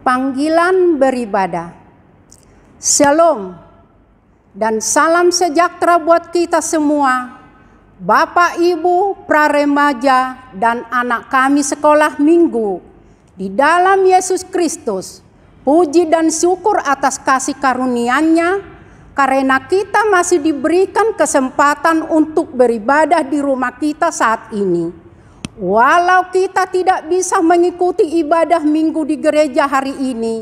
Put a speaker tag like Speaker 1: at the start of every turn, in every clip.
Speaker 1: Panggilan beribadah. Shalom dan salam sejahtera buat kita semua, Bapak, Ibu, pra-remaja, dan anak kami sekolah minggu di dalam Yesus Kristus. Puji dan syukur atas kasih karunia-Nya karena kita masih diberikan kesempatan untuk beribadah di rumah kita saat ini. Walau kita tidak bisa mengikuti ibadah minggu di gereja hari ini,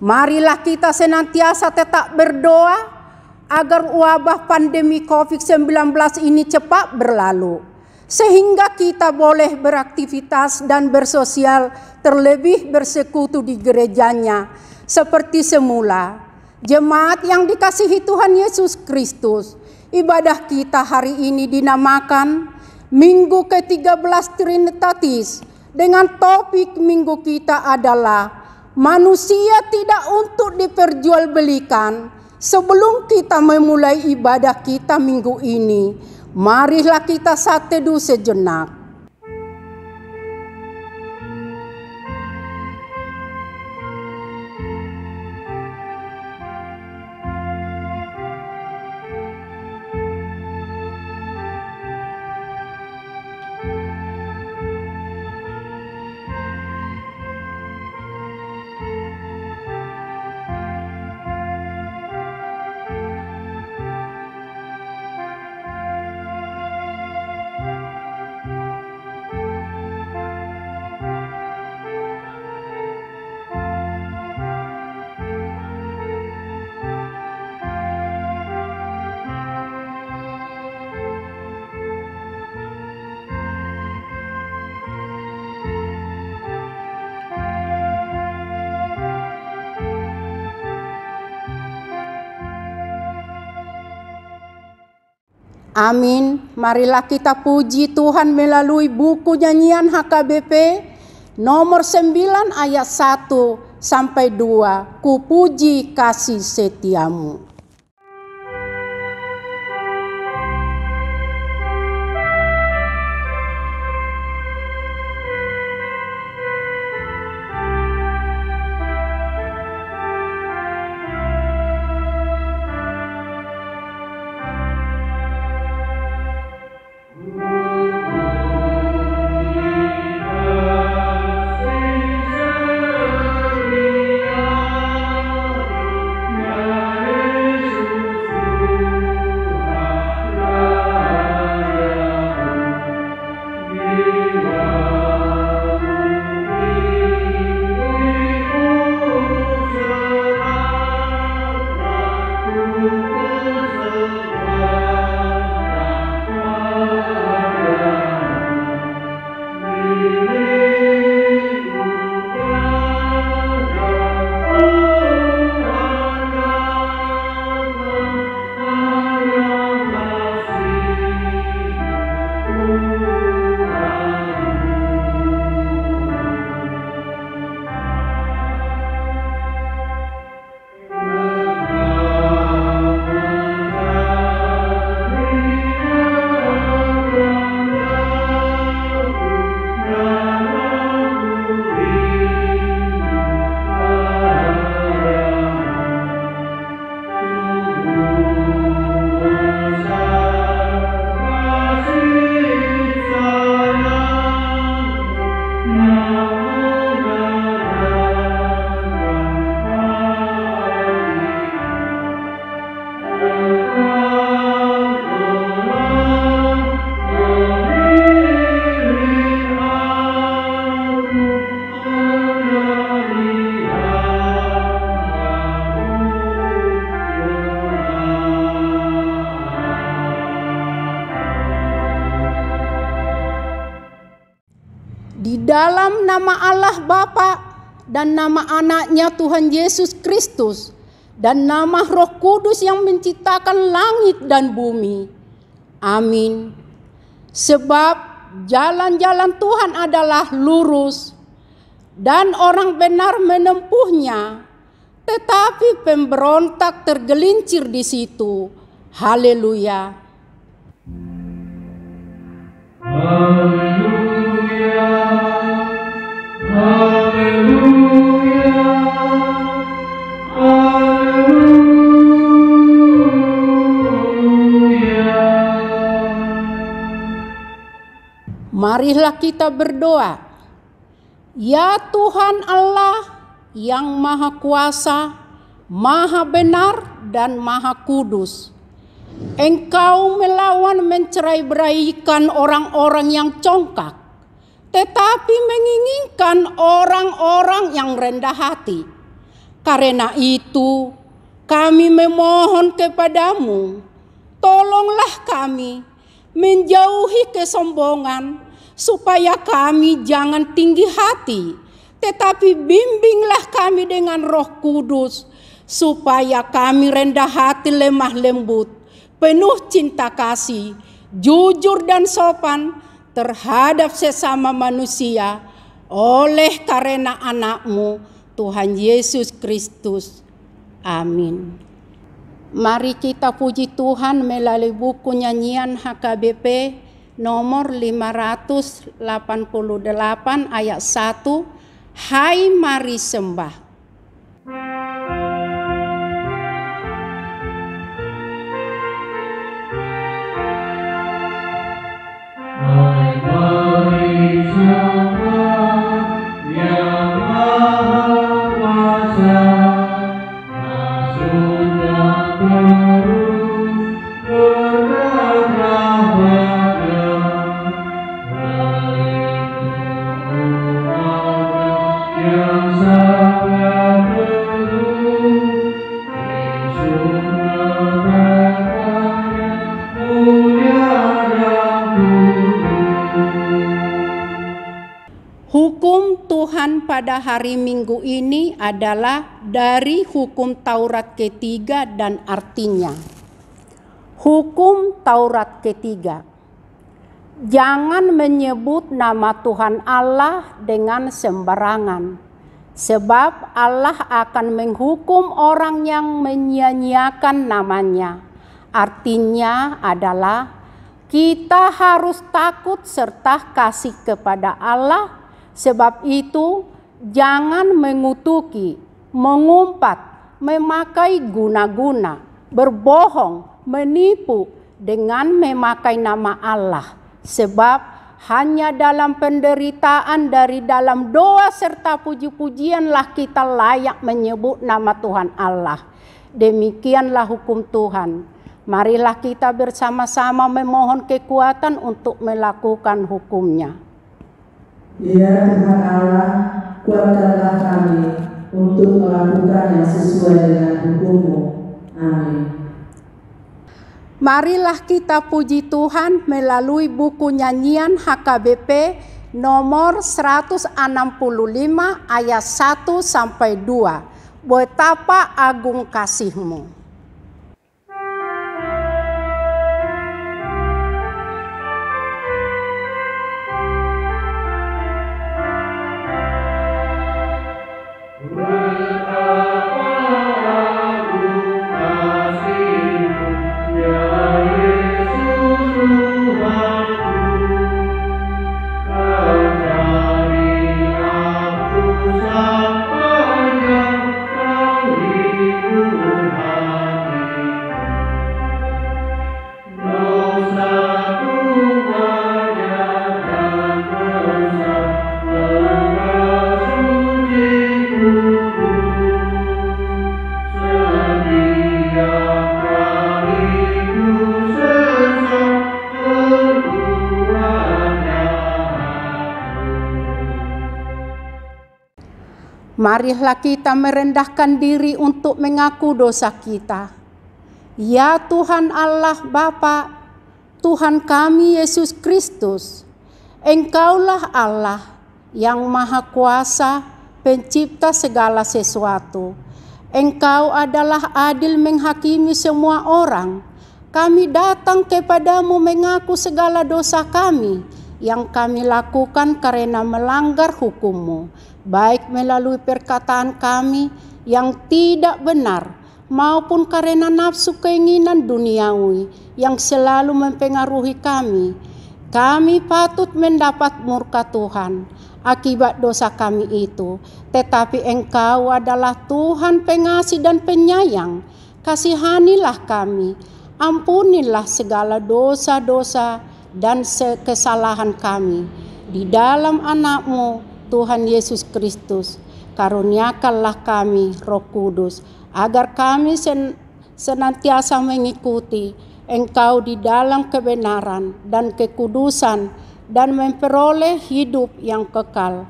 Speaker 1: marilah kita senantiasa tetap berdoa agar wabah pandemi COVID-19 ini cepat berlalu, sehingga kita boleh beraktivitas dan bersosial, terlebih bersekutu di gerejanya seperti semula. Jemaat yang dikasihi Tuhan Yesus Kristus, ibadah kita hari ini dinamakan Minggu ke-13 Trinitatis, dengan topik minggu kita adalah manusia tidak untuk diperjualbelikan. Sebelum kita memulai ibadah kita minggu ini, marilah kita saat teduh sejenak. Amin. Marilah kita puji Tuhan melalui buku nyanyian HKBP nomor 9 ayat 1 sampai 2. Ku puji kasih setiamu. Dalam nama Allah Bapa dan nama anaknya Tuhan Yesus Kristus dan nama Roh Kudus yang menciptakan langit dan bumi. Amin. Sebab jalan-jalan Tuhan adalah lurus dan orang benar menempuhnya, tetapi pemberontak tergelincir di situ. Haleluya.
Speaker 2: Haleluya. Haleluya.
Speaker 1: Marilah kita berdoa. Ya Tuhan Allah yang Maha Kuasa, Maha Benar dan Maha Kudus, Engkau melawan mencerai-beraikan orang-orang yang congkak, tetapi menginginkan orang-orang yang rendah hati. Karena itu, kami memohon kepadamu, tolonglah kami menjauhi kesombongan, supaya kami jangan tinggi hati, tetapi bimbinglah kami dengan Roh Kudus, supaya kami rendah hati, lemah lembut, penuh cinta kasih, jujur dan sopan terhadap sesama manusia, oleh karena Anak-Mu, Tuhan Yesus Kristus. Amin. Mari kita puji Tuhan melalui buku nyanyian HKBP nomor 588 ayat 1. Hai mari sembah.
Speaker 2: Hai mari sembah yang Maha Kuasa, masuk dan terus berdarah-darah, yang sangat teguh, Yesus Bapaknya mulia dan
Speaker 1: Hukum Tuhan pada hari Minggu ini adalah dari hukum Taurat ketiga dan artinya. Hukum Taurat ketiga. Jangan menyebut nama Tuhan Allah dengan sembarangan, sebab Allah akan menghukum orang yang menyia-nyiakan namanya. Artinya adalah kita harus takut serta kasih kepada Allah. Sebab itu jangan mengutuki, mengumpat, memakai guna-guna, berbohong, menipu dengan memakai nama Allah. Sebab hanya dalam penderitaan dari dalam doa serta puji-pujianlah kita layak menyebut nama Tuhan Allah. Demikianlah hukum Tuhan. Marilah kita bersama-sama memohon kekuatan untuk melakukan hukumnya.
Speaker 3: Ya Tuhan Allah, kuatkanlah kami untuk melakukan yang sesuai dengan hukum-Mu. Amin.
Speaker 1: Marilah kita puji Tuhan melalui buku nyanyian HKBP nomor 165 ayat 1 sampai 2. Betapa agung kasih-Mu. Marilah kita merendahkan diri untuk mengaku dosa kita. Ya Tuhan Allah Bapa, Tuhan kami Yesus Kristus, Engkaulah Allah yang Maha Kuasa, pencipta segala sesuatu. Engkau adalah adil menghakimi semua orang. Kami datang kepadamu mengaku segala dosa kami yang kami lakukan karena melanggar hukum-Mu, baik melalui perkataan kami yang tidak benar, maupun karena nafsu keinginan duniawi yang selalu mempengaruhi kami. Kami patut mendapat murka Tuhan akibat dosa kami itu. Tetapi Engkau adalah Tuhan pengasih dan penyayang. Kasihanilah kami, ampunilah segala dosa-dosa dan kesalahan kami. di dalam Anak-Mu, Tuhan Yesus Kristus. Karuniakanlah kami Roh Kudus, agar kami senantiasa mengikuti Engkau di dalam kebenaran dan kekudusan, dan memperoleh hidup yang kekal,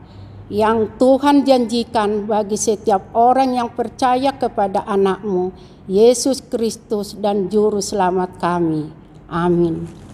Speaker 1: yang Tuhan janjikan bagi setiap orang yang percaya kepada Anak-Mu, Yesus Kristus dan Juru Selamat kami. Amin.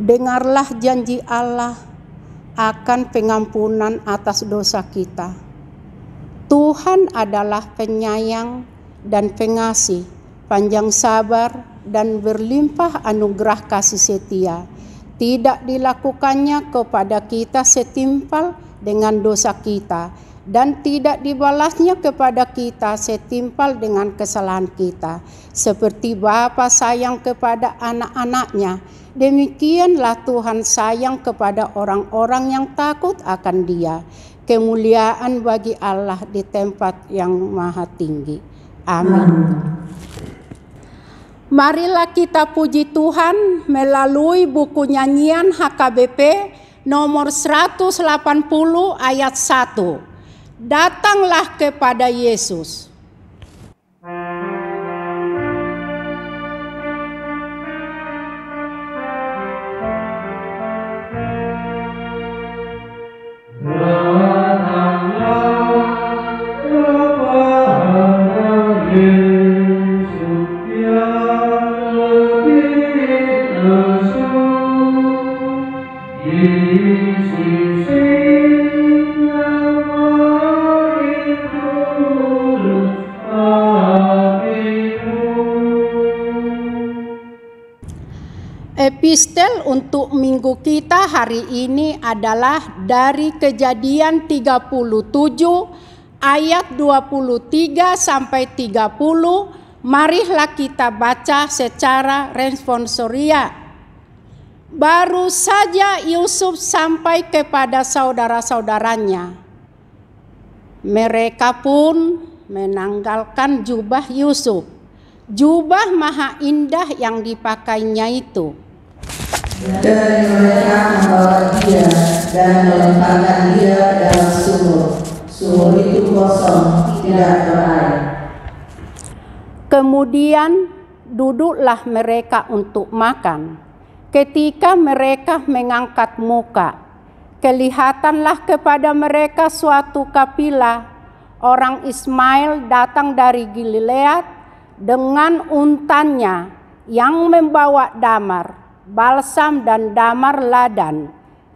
Speaker 1: Dengarlah janji Allah akan pengampunan atas dosa kita. Tuhan adalah penyayang dan pengasih, panjang sabar dan berlimpah anugerah kasih setia. Tidak dilakukannya kepada kita setimpal dengan dosa kita, dan tidak dibalasnya kepada kita setimpal dengan kesalahan kita. Seperti Bapa sayang kepada anak-anaknya, demikianlah Tuhan sayang kepada orang-orang yang takut akan Dia. Kemuliaan bagi Allah di tempat yang maha tinggi. Amin. Marilah kita puji Tuhan melalui buku nyanyian HKBP nomor 180 ayat 1. Datanglah kepada Yesus. Epistel untuk minggu kita hari ini adalah dari Kejadian 37 ayat 23 sampai 30. Marilah kita baca secara responsoria. Baru saja Yusuf sampai kepada saudara-saudaranya. Mereka pun menanggalkan jubah Yusuf, jubah maha indah yang dipakainya itu.
Speaker 3: Dan mereka membawa dia dan melemparkan dia dalam sumur. Sumur itu kosong, tidak berair.
Speaker 1: Kemudian duduklah mereka untuk makan. Ketika mereka mengangkat muka, kelihatanlah kepada mereka suatu kapilah orang Ismail datang dari Gilead dengan untannya yang membawa damar, balsam dan damar ladan.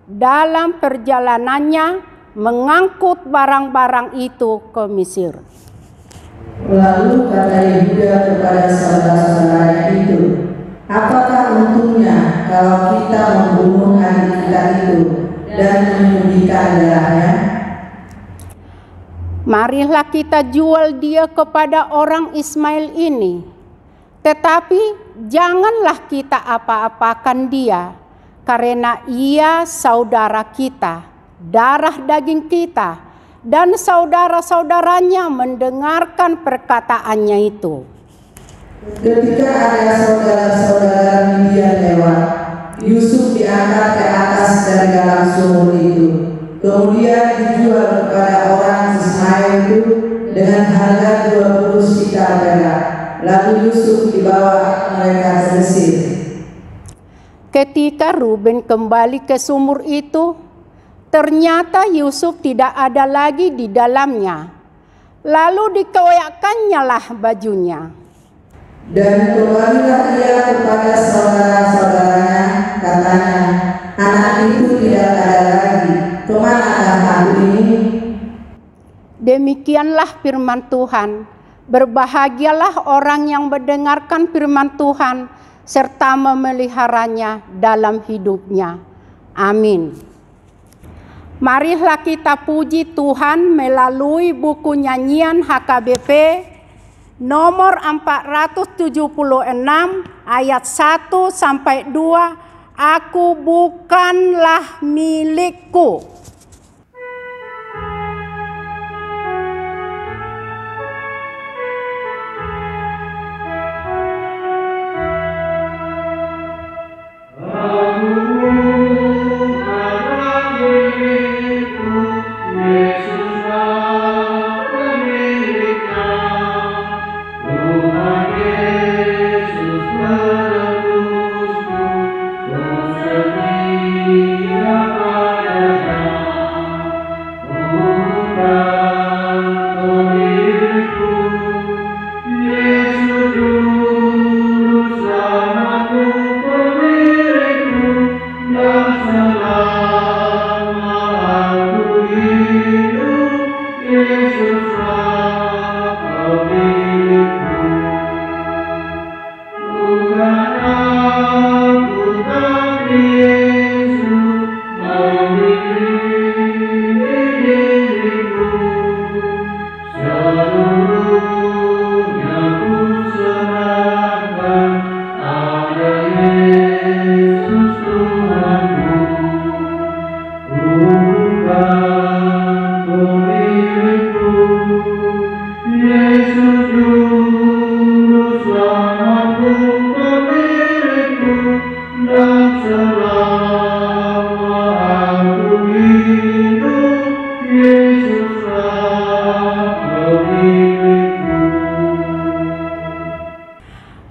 Speaker 1: Dalam perjalanannya mengangkut barang-barang itu ke Mesir.
Speaker 3: Lalu kata Yehuda kepada saudara-saudaranya itu, apakah untungnya kalau kita membunuh adik kita itu dan menyembunyikan darahnya?
Speaker 1: Marilah kita jual dia kepada orang Ismail ini. Tetapi janganlah kita apa-apakan dia, karena ia saudara kita, darah daging kita, dan saudara-saudaranya mendengarkan perkataannya itu.
Speaker 3: Ketika ada saudara-saudara Midian lewat, Yusuf diangkat ke atas dari dalam sumur itu. Kemudian dijual kepada orang Ismail itu dengan harga 20 sikal perak. Lalu Yusuf dibawa mereka ke Mesir.
Speaker 1: Ketika Ruben kembali ke sumur itu, ternyata Yusuf tidak ada lagi di dalamnya. Lalu dikoyakkannya lah bajunya.
Speaker 3: Dan kembalilah ia kepada saudara-saudaranya, katanya, anak itu tidak ada lagi. Kemana aku ini?
Speaker 1: Demikianlah firman Tuhan. Berbahagialah orang yang mendengarkan firman Tuhan serta memeliharanya dalam hidupnya. Amin. Marilah kita puji Tuhan melalui buku nyanyian HKBP nomor 476 ayat 1 sampai 2. Aku bukanlah milikku.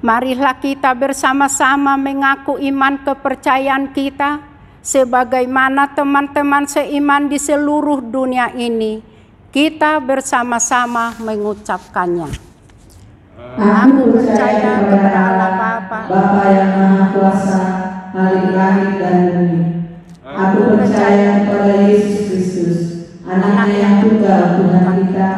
Speaker 1: Marilah kita bersama-sama mengaku iman kepercayaan kita sebagaimana teman-teman seiman di seluruh dunia ini. Kita bersama-sama mengucapkannya.
Speaker 3: Aku percaya kepada Allah Bapa yang Maha Kuasa, langit dan bumi. Aku percaya kepada Yesus Kristus, Anaknya yang tunggal Tuhan kita,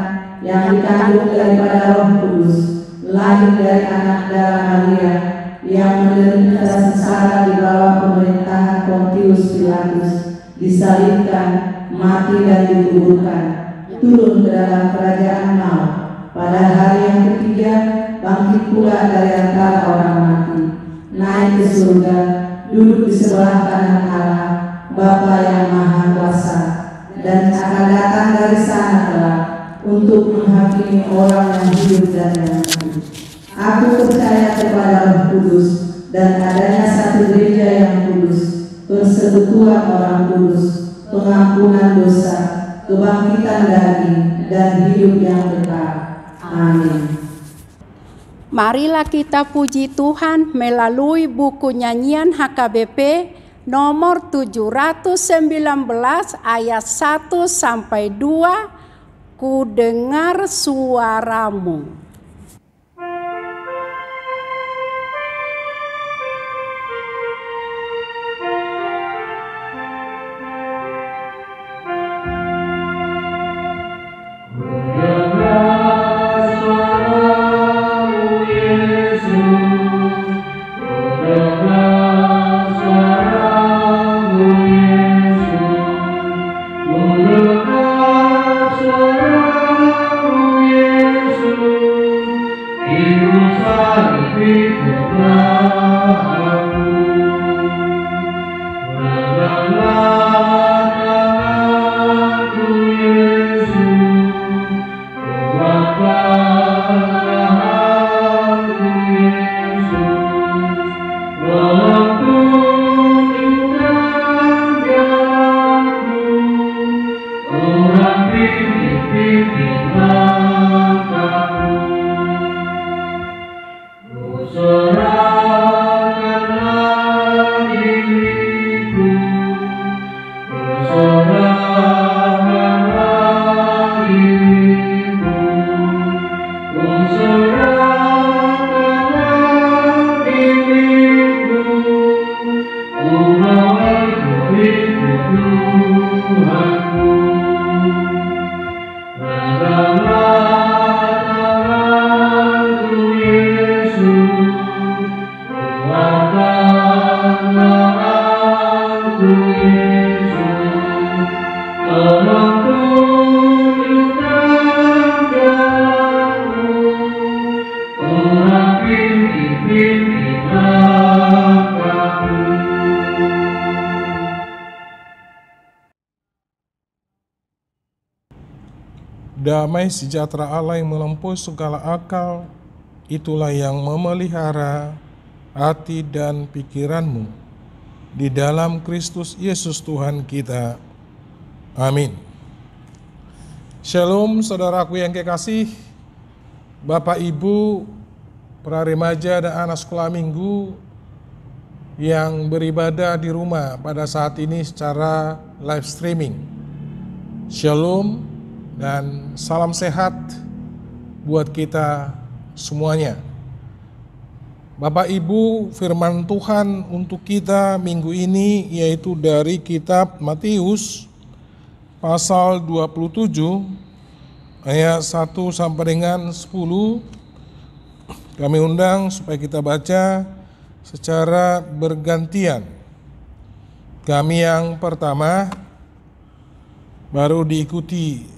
Speaker 3: yang dikandung daripada Roh Kudus, lahir dari anak darah Maria, yang menderita sengsara di bawah pemerintahan Pontius Pilatus, disalibkan, mati dan dikuburkan, turun ke dalam kerajaan maut, pada hari yang ketiga bangkit pula dari antara orang mati, naik ke surga, duduk di sebelah kanan Allah, Bapa yang Maha Kuasa, dan akan datang dari sana kelak untuk menghakimi orang yang hidup dan yang mati. Aku percaya kepada Roh Kudus dan adanya satu gereja yang kudus, persekutuan orang kudus, pengampunan dosa, kebangkitan daging, dan hidup yang kekal. Amin.
Speaker 1: Marilah kita puji Tuhan melalui buku nyanyian HKBP nomor 719 ayat 1 sampai 2. Ku dengar suaramu.
Speaker 2: Tuhanku, pimpinlah kamu.
Speaker 4: Damai sejahtera Allah yang melampaui segala akal, itulah yang memelihara hati dan pikiranmu di dalam Kristus Yesus Tuhan kita. Amin. Shalom saudaraku yang kekasih, Bapak Ibu, para remaja dan anak sekolah minggu yang beribadah di rumah pada saat ini secara live streaming. Shalom dan salam sehat buat kita semuanya. Bapak Ibu, firman Tuhan untuk kita minggu ini yaitu dari kitab Matius pasal 27 ayat 1 sampai dengan 10. Kami undang supaya kita baca secara bergantian. Kami yang pertama, baru diikuti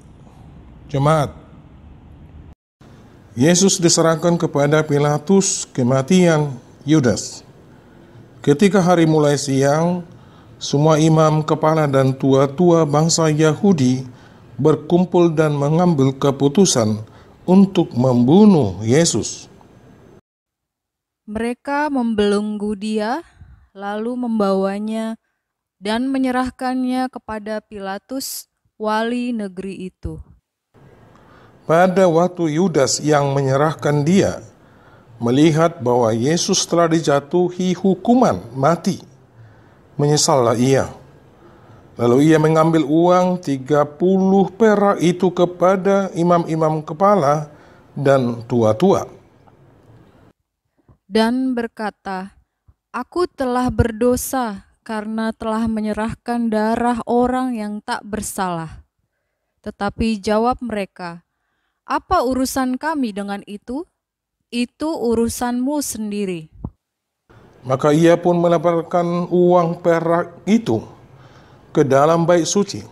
Speaker 4: jemaat. Yesus diserahkan kepada Pilatus kematian Yudas. Ketika hari mulai siang, semua imam kepala dan tua-tua bangsa Yahudi berkumpul dan mengambil keputusan untuk membunuh Yesus.
Speaker 5: Mereka membelenggu dia, lalu membawanya dan menyerahkannya kepada Pilatus, wali negeri itu.
Speaker 4: Pada waktu Yudas yang menyerahkan dia melihat bahwa Yesus telah dijatuhi hukuman mati, menyesallah ia. Lalu ia mengambil uang 30 perak itu kepada imam-imam kepala dan tua-tua.
Speaker 5: Dan berkata, "Aku telah berdosa karena telah menyerahkan darah orang yang tak bersalah." Tetapi jawab mereka, "Apa urusan kami dengan itu? Itu urusanmu sendiri."
Speaker 4: Maka ia pun melemparkan uang perak itu ke dalam bait suci,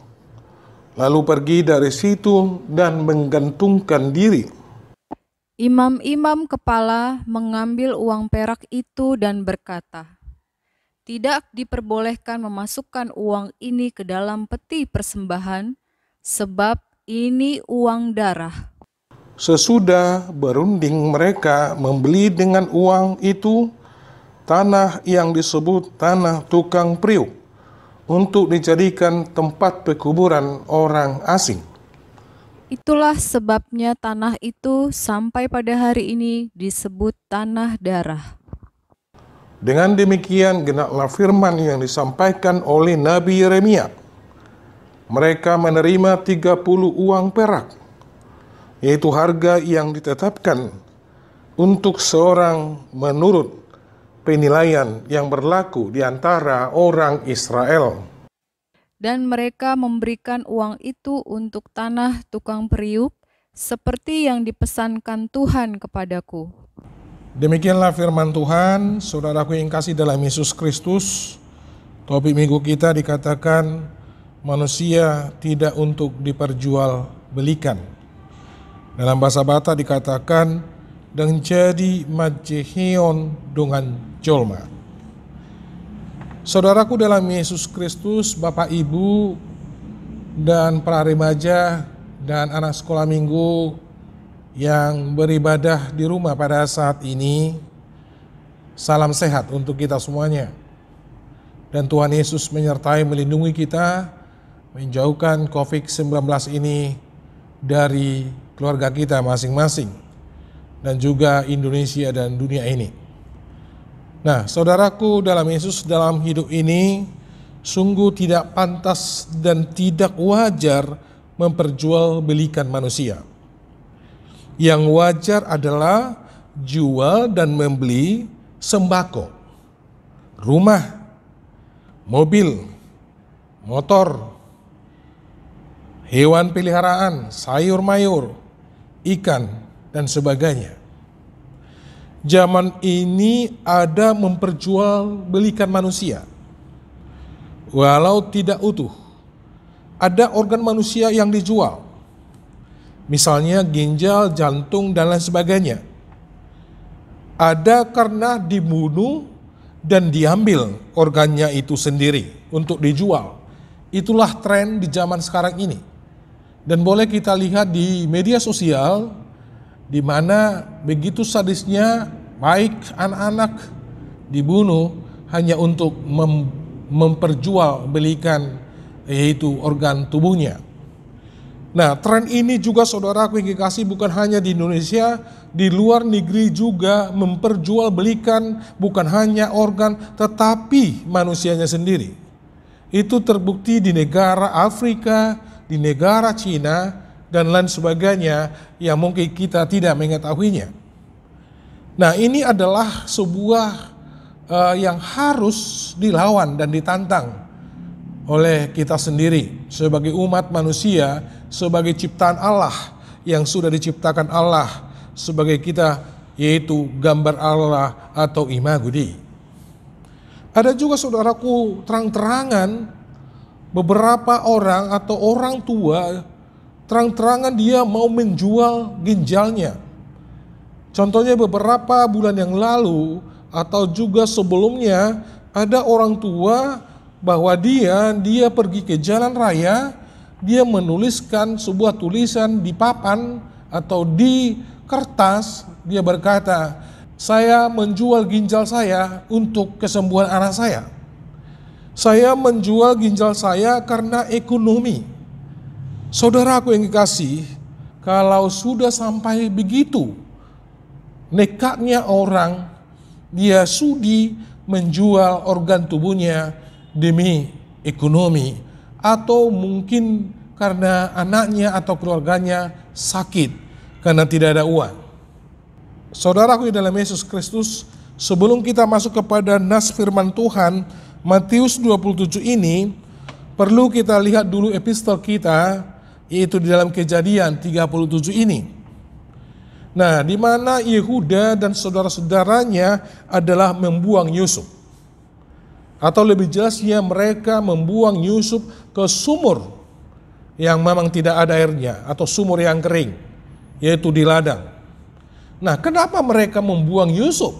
Speaker 4: lalu pergi dari situ dan menggantungkan diri.
Speaker 5: Imam-imam kepala mengambil uang perak itu dan berkata, "Tidak diperbolehkan memasukkan uang ini ke dalam peti persembahan, sebab ini uang darah."
Speaker 4: Sesudah berunding mereka membeli dengan uang itu tanah yang disebut tanah tukang priuk untuk dijadikan tempat pekuburan orang asing.
Speaker 5: Itulah sebabnya tanah itu sampai pada hari ini disebut tanah darah.
Speaker 4: Dengan demikian genaplah firman yang disampaikan oleh Nabi Yeremia. Mereka menerima 30 uang perak, yaitu harga yang ditetapkan untuk seorang menurut penilaian yang berlaku di antara orang Israel.
Speaker 5: Dan mereka memberikan uang itu untuk tanah tukang periuk, seperti yang dipesankan Tuhan kepadaku.
Speaker 4: Demikianlah firman Tuhan. Saudaraku yang kasih dalam Yesus Kristus, topik minggu kita dikatakan manusia tidak untuk diperjualbelikan. Dalam bahasa Batak dikatakan dan jadi majehion dengan jolma. Saudaraku dalam Yesus Kristus, Bapak Ibu dan para remaja dan anak sekolah minggu yang beribadah di rumah pada saat ini, salam sehat untuk kita semuanya. Dan Tuhan Yesus menyertai melindungi kita, menjauhkan COVID-19 ini dari keluarga kita masing-masing, dan juga Indonesia dan dunia ini. Nah, saudaraku dalam Yesus, dalam hidup ini sungguh tidak pantas dan tidak wajar memperjualbelikan manusia. Yang wajar adalah jual dan membeli sembako, rumah, mobil, motor, hewan peliharaan, sayur mayur, ikan, dan sebagainya. Zaman ini ada memperjualbelikan manusia, walau tidak utuh. Ada organ manusia yang dijual, misalnya ginjal, jantung, dan lain sebagainya. ada karena dibunuh dan diambil organnya itu sendiri untuk dijual. Itulah tren di zaman sekarang ini. Dan boleh kita lihat di media sosial, di mana begitu sadisnya baik anak-anak dibunuh hanya untuk memperjualbelikan yaitu organ tubuhnya. Nah, tren ini juga saudaraku yang kekasih bukan hanya di Indonesia, di luar negeri juga memperjualbelikan bukan hanya organ tetapi manusianya sendiri. Itu terbukti di negara Afrika, di negara Cina, dan lain sebagainya yang mungkin kita tidak mengetahuinya. Nah, ini adalah sebuah yang harus dilawan dan ditantang oleh kita sendiri sebagai umat manusia, sebagai ciptaan Allah yang sudah diciptakan Allah sebagai kita, yaitu gambar Allah atau imago Dei. Ada juga saudaraku terang-terangan beberapa orang atau orang tua terang-terangan dia mau menjual ginjalnya. Contohnya beberapa bulan yang lalu atau juga sebelumnya ada orang tua bahwa dia pergi ke jalan raya, dia menuliskan sebuah tulisan di papan atau di kertas, dia berkata, "Saya menjual ginjal saya untuk kesembuhan anak saya. Saya menjual ginjal saya karena ekonomi." Saudaraku yang kekasih, kalau sudah sampai begitu, nekatnya orang, dia sudi menjual organ tubuhnya demi ekonomi, atau mungkin karena anaknya atau keluarganya sakit karena tidak ada uang. Saudaraku di dalam Yesus Kristus, sebelum kita masuk kepada nas firman Tuhan Matius 27 ini, perlu kita lihat dulu epistol kita, yaitu di dalam Kejadian 37 ini. Nah, di mana Yehuda dan saudara-saudaranya adalah membuang Yusuf. Atau lebih jelasnya mereka membuang Yusuf ke sumur yang memang tidak ada airnya, atau sumur yang kering, yaitu di ladang. Nah, kenapa mereka membuang Yusuf?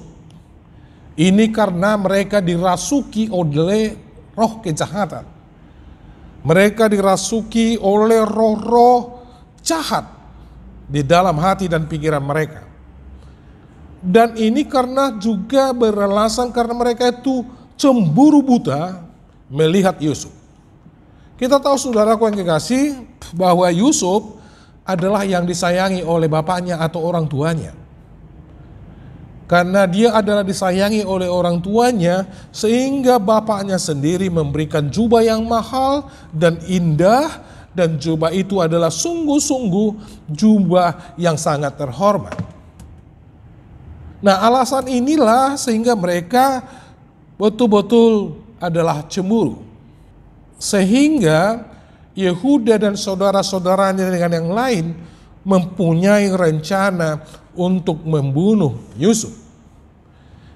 Speaker 4: Ini karena mereka dirasuki oleh roh kejahatan. Mereka dirasuki oleh roh-roh jahat di dalam hati dan pikiran mereka. Dan ini karena juga beralasan karena mereka itu cemburu buta melihat Yusuf. Kita tahu saudaraku yang kekasih bahwa Yusuf adalah yang disayangi oleh bapaknya atau orang tuanya. Karena dia adalah disayangi oleh orang tuanya, sehingga bapaknya sendiri memberikan jubah yang mahal dan indah, dan jubah itu adalah sungguh-sungguh jubah yang sangat terhormat. Nah, alasan inilah sehingga mereka betul-betul adalah cemburu. Sehingga Yehuda dan saudara-saudaranya dengan yang lain mempunyai rencana untuk membunuh Yusuf.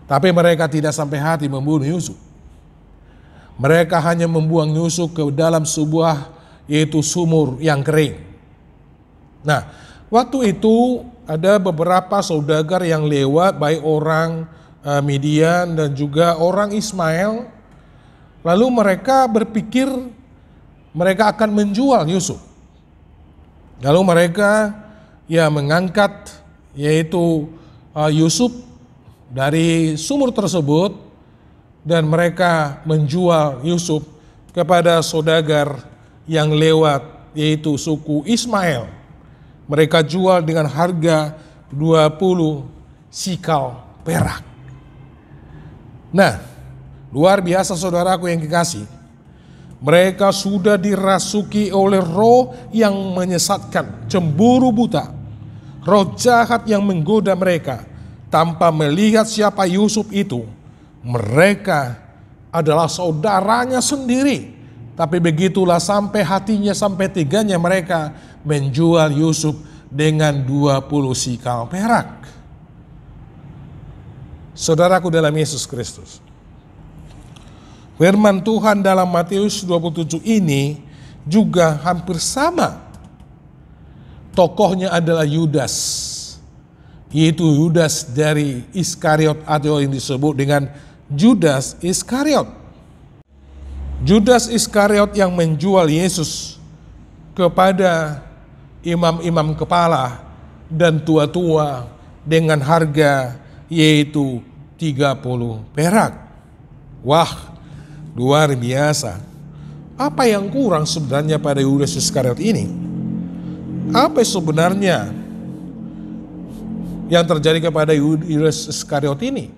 Speaker 4: Tapi mereka tidak sampai hati membunuh Yusuf. Mereka hanya membuang Yusuf ke dalam sebuah yaitu sumur yang kering. Nah, waktu itu ada beberapa saudagar yang lewat, baik orang Midian dan juga orang Ismail. Lalu mereka berpikir mereka akan menjual Yusuf. Lalu mereka mengangkat yaitu Yusuf dari sumur tersebut, dan mereka menjual Yusuf kepada saudagar yang lewat yaitu suku Ismail. Mereka jual dengan harga 20 sikal perak. Nah, luar biasa saudaraku yang kekasih. Mereka sudah dirasuki oleh roh yang menyesatkan, cemburu buta. Roh jahat yang menggoda mereka tanpa melihat siapa Yusuf itu. Mereka adalah saudaranya sendiri. Tapi begitulah sampai hatinya, sampai teganya mereka menjual Yusuf dengan 20 sikal perak. Saudaraku dalam Yesus Kristus, firman Tuhan dalam Matius 27 ini juga hampir sama. Tokohnya adalah Yudas. yaitu Yudas dari Iskariot atau yang disebut dengan Judas Iskariot. Judas Iskariot yang menjual Yesus kepada imam-imam kepala dan tua-tua dengan harga yaitu 30 perak. Wah, luar biasa. Apa yang kurang sebenarnya pada Yudas Iskariot ini? Apa sebenarnya yang terjadi kepada Yudas Iskariot ini?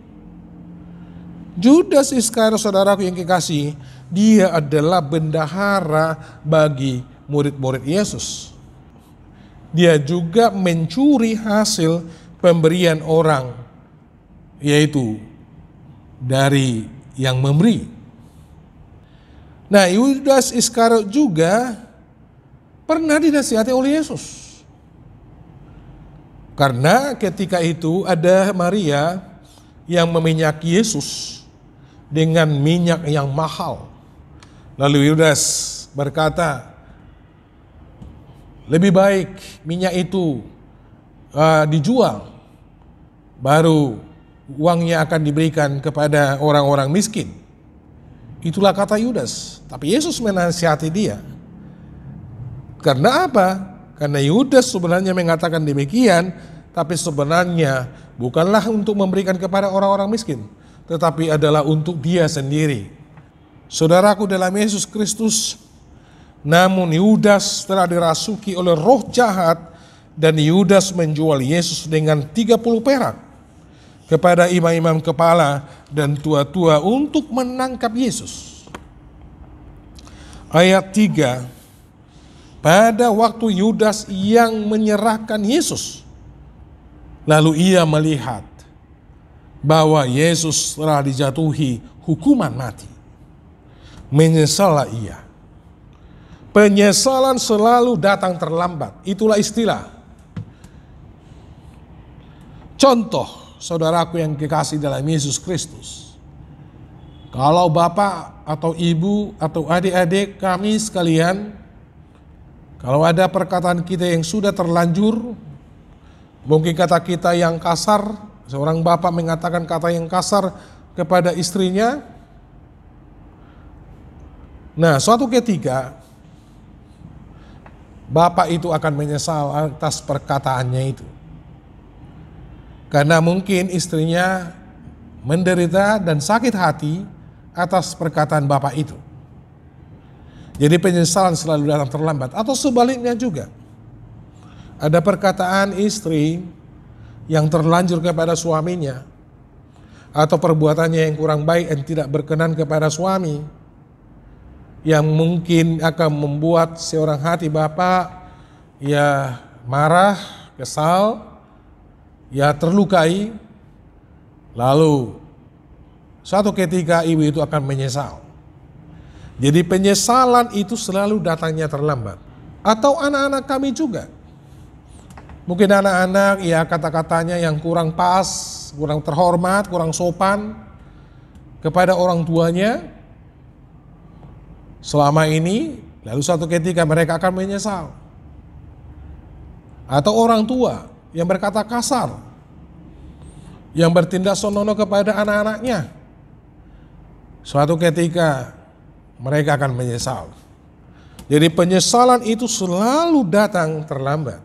Speaker 4: Judas Iskariot, saudaraku yang kekasih, dia adalah bendahara bagi murid-murid Yesus. Dia juga mencuri hasil pemberian orang, yaitu dari yang memberi. Nah, Yudas Iskariot juga pernah dinasihati oleh Yesus. Karena ketika itu ada Maria yang meminyaki Yesus dengan minyak yang mahal. Lalu Yudas berkata, lebih baik minyak itu dijual, baru uangnya akan diberikan kepada orang-orang miskin. Itulah kata Yudas. Tapi Yesus menasihati dia. Karena apa? Karena Yudas sebenarnya mengatakan demikian, tapi sebenarnya bukanlah untuk memberikan kepada orang-orang miskin, tetapi adalah untuk dia sendiri. Saudaraku dalam Yesus Kristus, namun Yudas telah dirasuki oleh roh jahat, dan Yudas menjual Yesus dengan 30 perak kepada imam-imam kepala dan tua-tua untuk menangkap Yesus. Ayat 3, pada waktu Yudas yang menyerahkan Yesus, lalu ia melihat bahwa Yesus telah dijatuhi hukuman mati. Menyesallah ia. Penyesalan selalu datang terlambat. Itulah istilah. Contoh, saudaraku yang kekasih dalam Yesus Kristus. Kalau bapak atau ibu atau adik-adik kami sekalian, kalau ada perkataan kita yang sudah terlanjur, mungkin kata kita yang kasar, seorang bapak mengatakan kata yang kasar kepada istrinya. Nah, suatu ketika bapak itu akan menyesal atas perkataannya itu. Karena mungkin istrinya menderita dan sakit hati atas perkataan bapak itu. Jadi penyesalan selalu datang terlambat. Atau sebaliknya juga. Ada perkataan istri yang terlanjur kepada suaminya, atau perbuatannya yang kurang baik dan tidak berkenan kepada suami, yang mungkin akan membuat seorang hati bapak ya marah, kesal, ya terlukai. Lalu suatu ketika ibu itu akan menyesal. Jadi penyesalan itu selalu datangnya terlambat. Atau anak-anak kami juga. Mungkin anak-anak ya kata-katanya yang kurang pas, kurang terhormat, kurang sopan kepada orang tuanya selama ini, lalu suatu ketika mereka akan menyesal. Atau orang tua yang berkata kasar, yang bertindak senonoh kepada anak-anaknya, suatu ketika mereka akan menyesal. Jadi penyesalan itu selalu datang terlambat.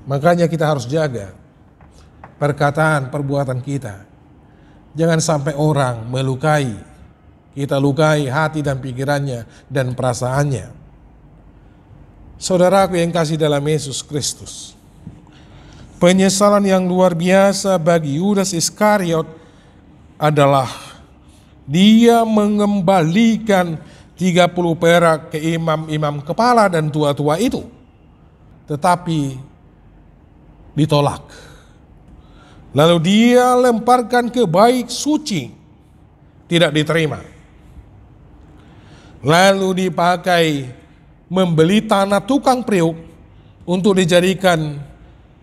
Speaker 4: Makanya kita harus jaga perkataan, perbuatan kita. Jangan sampai orang melukai, kita lukai hati dan pikirannya dan perasaannya. Saudaraku yang kasih dalam Yesus Kristus, penyesalan yang luar biasa bagi Yudas Iskariot adalah dia mengembalikan 30 perak ke imam-imam kepala dan tua-tua itu. Tetapi ditolak. Lalu dia lemparkan ke bait suci, tidak diterima. Lalu dipakai membeli tanah tukang priuk untuk dijadikan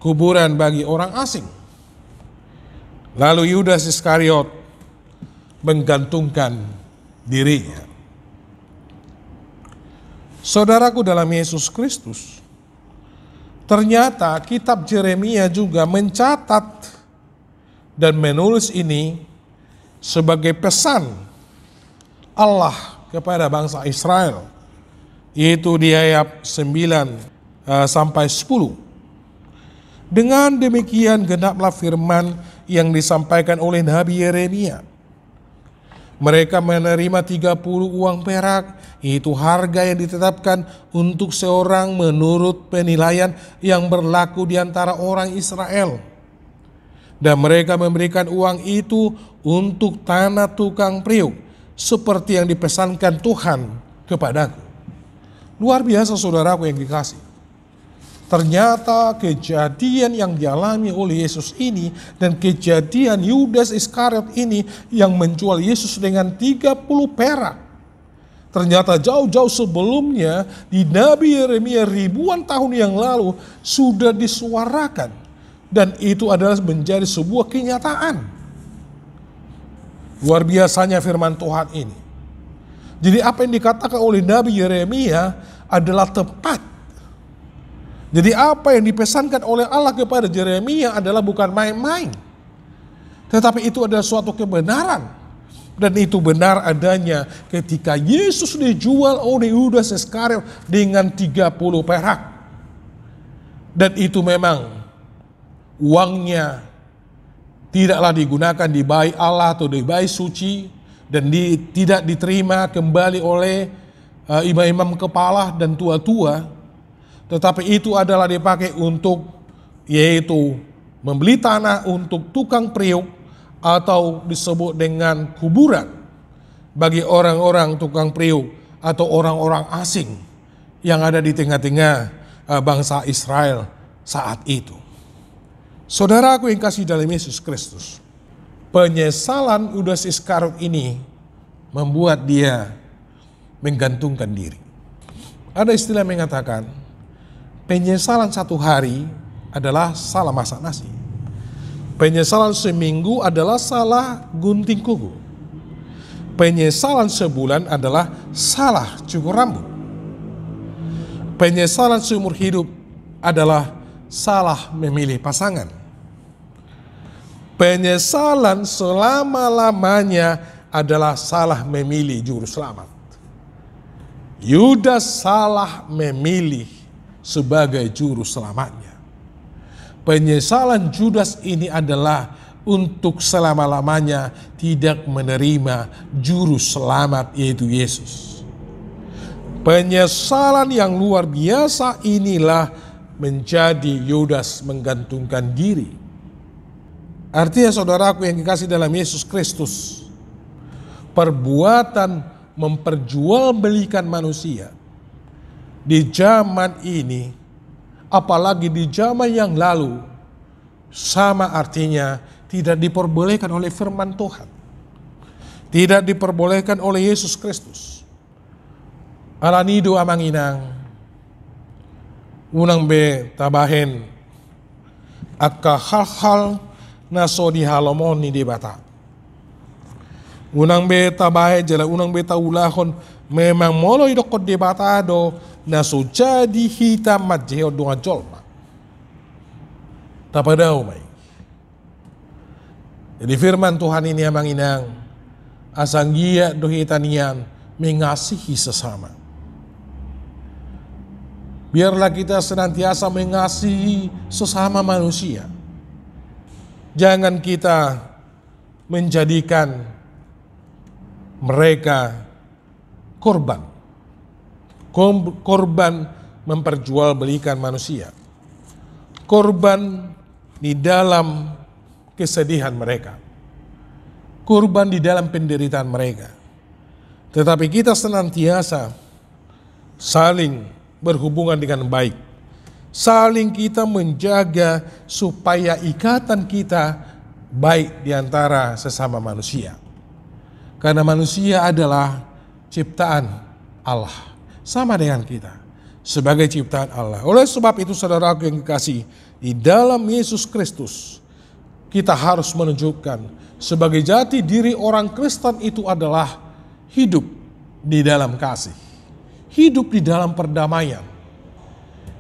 Speaker 4: kuburan bagi orang asing. Lalu Yudas Iskariot menggantungkan dirinya. Saudaraku dalam Yesus Kristus, Ternyata kitab Yeremia juga mencatat dan menulis ini sebagai pesan Allah kepada bangsa Israel, yaitu di ayat 9 sampai 10. Dengan demikian genaplah firman yang disampaikan oleh Nabi Yeremia. Mereka menerima 30 uang perak, yaitu harga yang ditetapkan untuk seorang menurut penilaian yang berlaku di antara orang Israel. Dan mereka memberikan uang itu untuk tanah tukang priuk, seperti yang dipesankan Tuhan kepadaku. Luar biasa saudaraku yang dikasih. Ternyata kejadian yang dialami oleh Yesus ini dan kejadian Yudas Iskariot ini yang menjual Yesus dengan 30 perak. Ternyata jauh-jauh sebelumnya di Nabi Yeremia ribuan tahun yang lalu sudah disuarakan. Dan itu adalah menjadi sebuah kenyataan. Luar biasanya firman Tuhan ini. Jadi apa yang dikatakan oleh Nabi Yeremia adalah tepat. Jadi apa yang dipesankan oleh Allah kepada Yeremia adalah bukan main-main. Tetapi itu adalah suatu kebenaran. Dan itu benar adanya ketika Yesus dijual oleh Yudas Iskariot dengan 30 perak. Dan itu memang uangnya tidaklah digunakan di bait Allah atau di bait suci. Dan tidak diterima kembali oleh imam-imam kepala dan tua-tua. Tetapi itu adalah dipakai untuk, yaitu membeli tanah untuk tukang priuk atau disebut dengan kuburan bagi orang-orang tukang priuk atau orang-orang asing yang ada di tengah-tengah bangsa Israel saat itu. Saudaraku yang kasih dalam Yesus Kristus, penyesalan Yudas Iskariot ini membuat dia menggantungkan diri. Ada istilah mengatakan, penyesalan satu hari adalah salah masak nasi. Penyesalan seminggu adalah salah gunting kuku. Penyesalan sebulan adalah salah cukur rambut. Penyesalan seumur hidup adalah salah memilih pasangan. Penyesalan selama-lamanya adalah salah memilih juru selamat. Yudas salah memilih sebagai juru selamatnya. Penyesalan Yudas ini adalah untuk selama-lamanya tidak menerima juru selamat yaitu Yesus. Penyesalan yang luar biasa inilah menjadi Yudas menggantungkan diri. Artinya saudaraku yang dikasih dalam Yesus Kristus, perbuatan memperjualbelikan manusia di zaman ini, apalagi di zaman yang lalu, sama artinya tidak diperbolehkan oleh firman Tuhan. Tidak diperbolehkan oleh Yesus Kristus. Alanido amanginang, unang be tabahen, akka hal-hal naso di halomon ni debata. Unang be tabahe jala unang be taulahon memang molo idokot debatado na so jadi hitam majeo doa jolma. Tapadao may. Jadi firman Tuhan ini amang inang asanggia dohitanian mengasihi sesama. Biarlah kita senantiasa mengasihi sesama manusia. Jangan kita menjadikan mereka korban memperjualbelikan manusia, korban di dalam kesedihan mereka, korban di dalam penderitaan mereka. Tetapi kita senantiasa saling berhubungan dengan baik, saling kita menjaga supaya ikatan kita baik di antara sesama manusia. Karena manusia adalah ciptaan Allah, sama dengan kita sebagai ciptaan Allah. Oleh sebab itu saudaraku yang dikasihi, di dalam Yesus Kristus kita harus menunjukkan sebagai jati diri orang Kristen itu adalah hidup di dalam kasih, hidup di dalam perdamaian,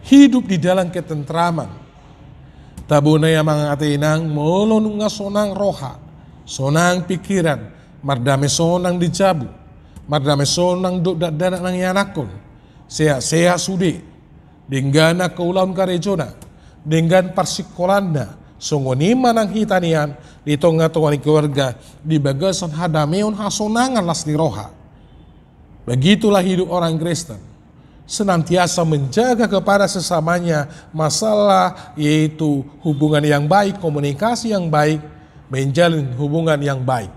Speaker 4: hidup di dalam ketentraman. Tabuna yang mangatinang molon nga sonang roha, sonang pikiran, mardame sonang dijabu, mardame sonang dana nang yanakon, seha sude, denggana kaulam karejona, dengan parsikolanda, songoni manang hitanian, di tonga-tonga keluarga, di bagasan hadameon hasonangan las di roha. Begitulah hidup orang Kristen. Senantiasa menjaga kepada sesamanya masalah, yaitu hubungan yang baik, komunikasi yang baik, menjalin hubungan yang baik.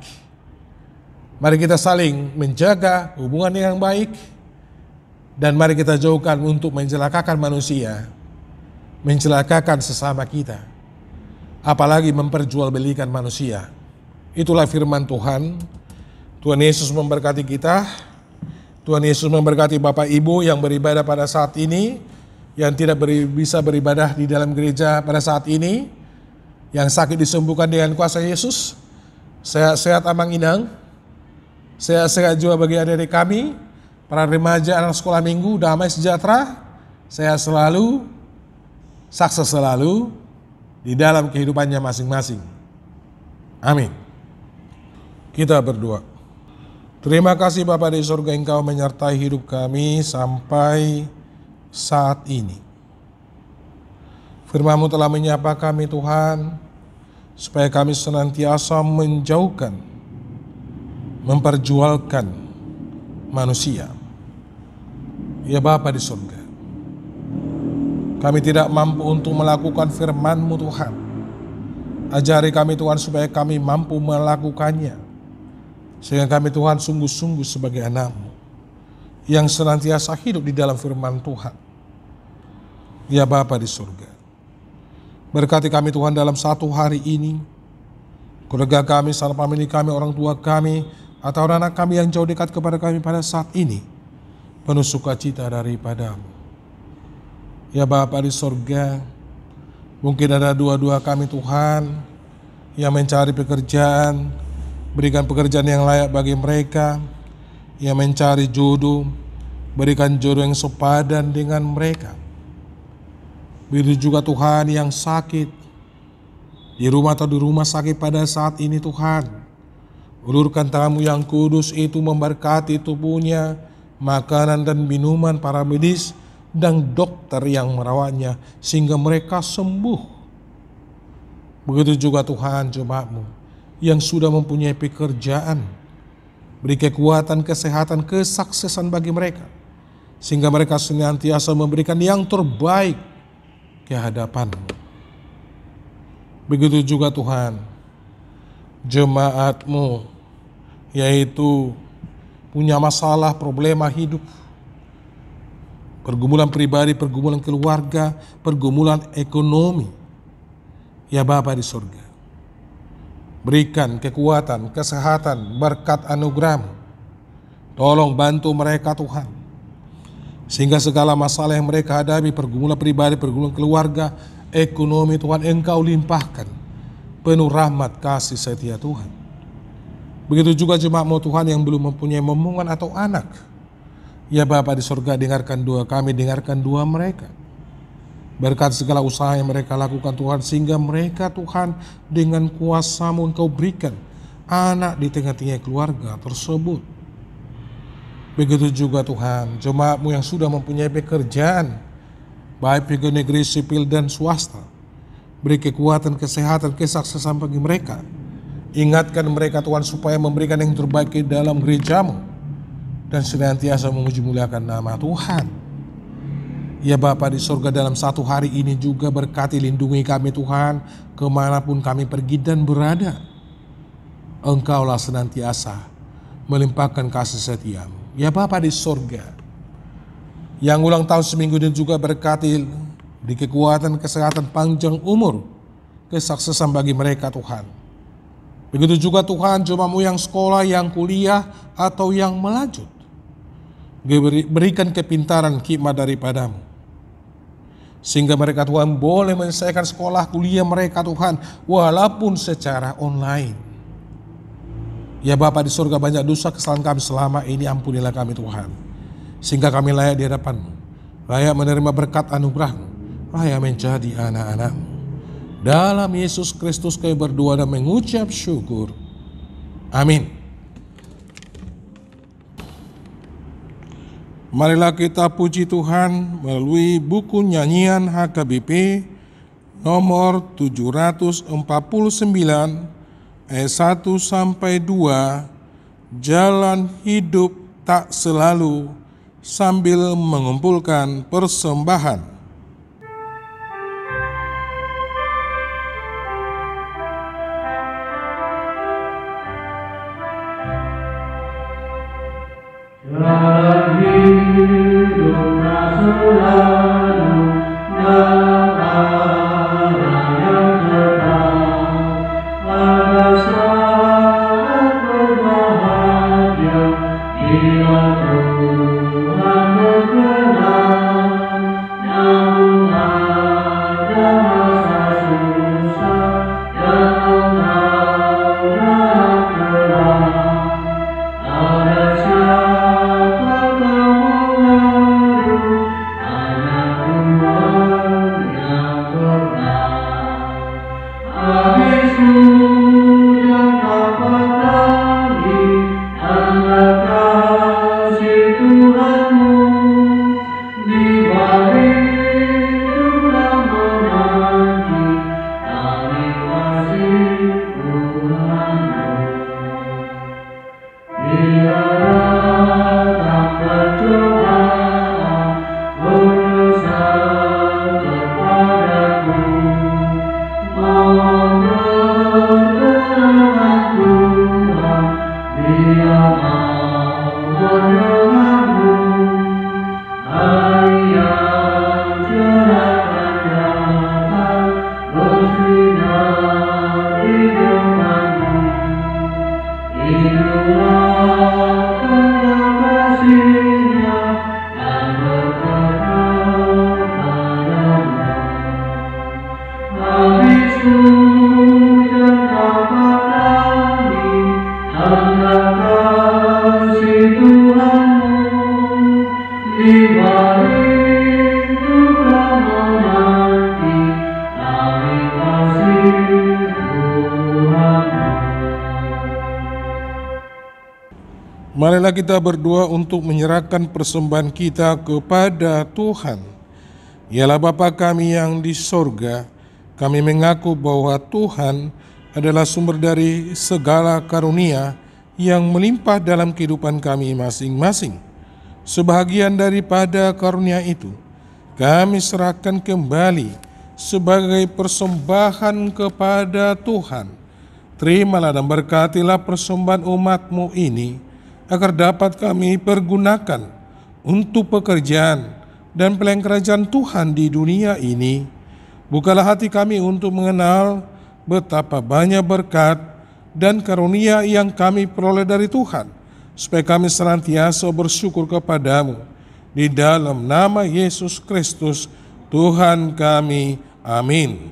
Speaker 4: Mari kita saling menjaga hubungan yang baik, dan mari kita jauhkan untuk mencelakakan manusia, mencelakakan sesama kita, apalagi memperjualbelikan manusia. Itulah firman Tuhan. Tuhan Yesus memberkati kita. Tuhan Yesus memberkati Bapak Ibu yang beribadah pada saat ini, yang tidak bisa beribadah di dalam gereja pada saat ini, yang sakit disembuhkan dengan kuasa Yesus, sehat-sehat amang inang, sehat-sehat juga bagi adik-adik kami, para remaja anak sekolah minggu, damai sejahtera, sehat selalu, sukses selalu di dalam kehidupannya masing-masing. Amin. Kita berdoa. Terima kasih Bapa di surga, Engkau menyertai hidup kami sampai saat ini. Firman-Mu telah menyapa kami Tuhan, supaya kami senantiasa menjauhkan, memperjualkan manusia. Ya Bapa di surga, kami tidak mampu untuk melakukan firman-Mu Tuhan. Ajari kami Tuhan supaya kami mampu melakukannya, sehingga kami Tuhan sungguh-sungguh sebagai anak-Mu yang senantiasa hidup di dalam firman Tuhan. Ya Bapa di surga, berkati kami Tuhan dalam satu hari ini, keluarga kami, sanak famili kami, orang tua kami, atau anak kami yang jauh dekat kepada kami pada saat ini, penuh sukacita daripada-Mu. Ya Bapa di surga, mungkin ada dua-dua kami Tuhan yang mencari pekerjaan. Berikan pekerjaan yang layak bagi mereka yang mencari jodoh. Berikan jodoh yang sepadan dengan mereka. Begitu juga Tuhan yang sakit di rumah atau di rumah sakit pada saat ini Tuhan. Ulurkan tangan-Mu yang kudus itu memberkati tubuhnya, makanan dan minuman para medis dan dokter yang merawatnya sehingga mereka sembuh. Begitu juga Tuhan jemaat-Mu yang sudah mempunyai pekerjaan, beri kekuatan, kesehatan, kesuksesan bagi mereka, sehingga mereka senantiasa memberikan yang terbaik ke hadapan-Mu. Begitu juga Tuhan, jemaat-Mu, yaitu punya masalah, problema hidup, pergumulan pribadi, pergumulan keluarga, pergumulan ekonomi. Ya Bapa di surga, berikan kekuatan, kesehatan, berkat anugerah-Mu. Tolong bantu mereka Tuhan, sehingga segala masalah yang mereka hadapi, pergumulan pribadi, pergumulan keluarga, ekonomi Tuhan, Engkau limpahkan penuh rahmat, kasih setia Tuhan. Begitu juga jemaat-Mu Tuhan yang belum mempunyai momongan atau anak. Ya Bapa di surga, dengarkan doa kami, dengarkan doa mereka. Berkat segala usaha yang mereka lakukan Tuhan, sehingga mereka Tuhan dengan kuasa-Mu Engkau berikan anak di tengah-tengah keluarga tersebut. Begitu juga Tuhan, jemaat-Mu yang sudah mempunyai pekerjaan, baik pegawai negeri, sipil dan swasta. Beri kekuatan, kesehatan, kesuksesan bagi mereka. Ingatkan mereka Tuhan supaya memberikan yang terbaik ke dalam gereja-Mu dan senantiasa memuji muliakan nama Tuhan. Ya Bapa di surga, dalam satu hari ini juga berkati, lindungi kami Tuhan kemanapun kami pergi dan berada. Engkaulah senantiasa melimpahkan kasih setia-Mu. Ya Bapa di surga, yang ulang tahun seminggu ini juga berkati, di kekuatan, kesehatan, panjang umur, kesuksesan bagi mereka Tuhan. Begitu juga Tuhan jemaat-Mu yang sekolah, yang kuliah, atau yang melanjut. Berikan kepintaran, hikmat daripada-Mu, sehingga mereka Tuhan boleh menyelesaikan sekolah kuliah mereka Tuhan, walaupun secara online. Ya Bapa di surga, banyak dosa kesalahan kami selama ini, ampunilah kami Tuhan, sehingga kami layak di hadapan-Mu. layak menerima berkat anugerah-Mu, layak menjadi anak-anak-Mu. Dalam Yesus Kristus kami berdoa dan mengucap syukur. Amin. Marilah kita puji Tuhan melalui buku nyanyian HKBP nomor 749 ayat 1 sampai 2, jalan hidup tak selalu, sambil mengumpulkan persembahan.
Speaker 2: Jalan hidup tak selalu dalam arah yang tetap, ada saat berbahagia bila Tuhan berkenan. Namun ada masa susah yang orang terang. Ada siapa kamu lalu, anak Tuhan yang pernah. Habis hujan tanpa tanding, tanda kasih Tuhanmu. Di balik duka menanti, kami kasih Tuhanmu. Bila datang percobaan, berusaha kepadaku, mohon pertolongan Tuhan, Dia mau mendengarmu. Hari yang cerah akan datang, bersinar di depanmu. Itulah tanda kasih-Nya yang berkenan padamu. Habis hujan tanpa tanding, tanda kasih Tuhanmu. Di balik duka menanti, kami kasih Tuhanmu.
Speaker 4: Marilah kita berdoa untuk menyerahkan persembahan kita kepada Tuhan. Ialah Bapa kami yang di sorga, kami mengaku bahwa Tuhan adalah sumber dari segala karunia yang melimpah dalam kehidupan kami masing-masing. Sebahagian daripada karunia itu, kami serahkan kembali sebagai persembahan kepada Tuhan. Terimalah dan berkatilah persembahan umat-Mu ini, agar dapat kami pergunakan untuk pekerjaan dan pelayanan kerajaan Tuhan di dunia ini. Bukalah hati kami untuk mengenal betapa banyak berkat dan karunia yang kami peroleh dari Tuhan, supaya kami senantiasa bersyukur kepadamu. Di dalam nama Yesus Kristus, Tuhan kami. Amin.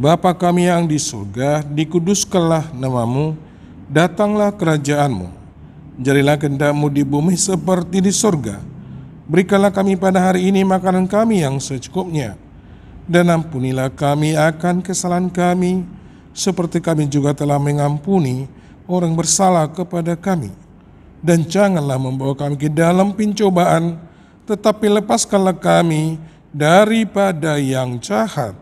Speaker 4: Bapa kami yang di surga, dikuduskanlah nama-Mu, datanglah kerajaan-Mu. Jadilah kehendak-Mu di bumi seperti di surga. Berikanlah kami pada hari ini makanan kami yang secukupnya. Dan ampunilah kami akan kesalahan kami, seperti kami juga telah mengampuni orang bersalah kepada kami. Dan janganlah membawa kami ke dalam pencobaan, tetapi lepaskanlah kami daripada yang jahat.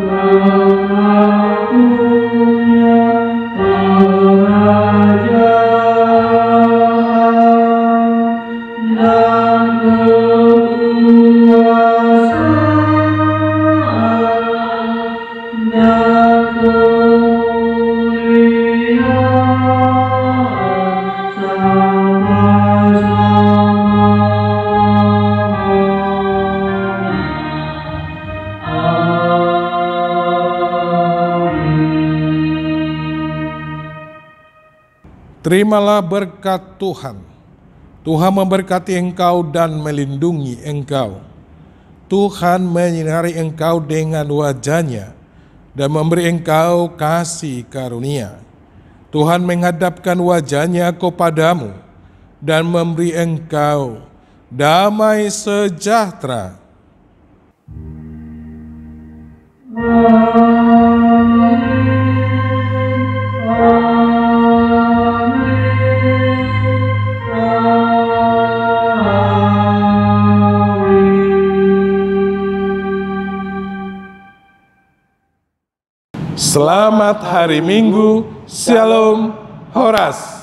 Speaker 2: Allah punya kerajaan.
Speaker 4: Terimalah berkat Tuhan. Tuhan memberkati engkau dan melindungi engkau. Tuhan menyinari engkau dengan wajah-Nya dan memberi engkau kasih karunia. Tuhan menghadapkan wajah-Nya kepadamu dan memberi engkau damai sejahtera. Selamat hari Minggu, Shalom, Horas.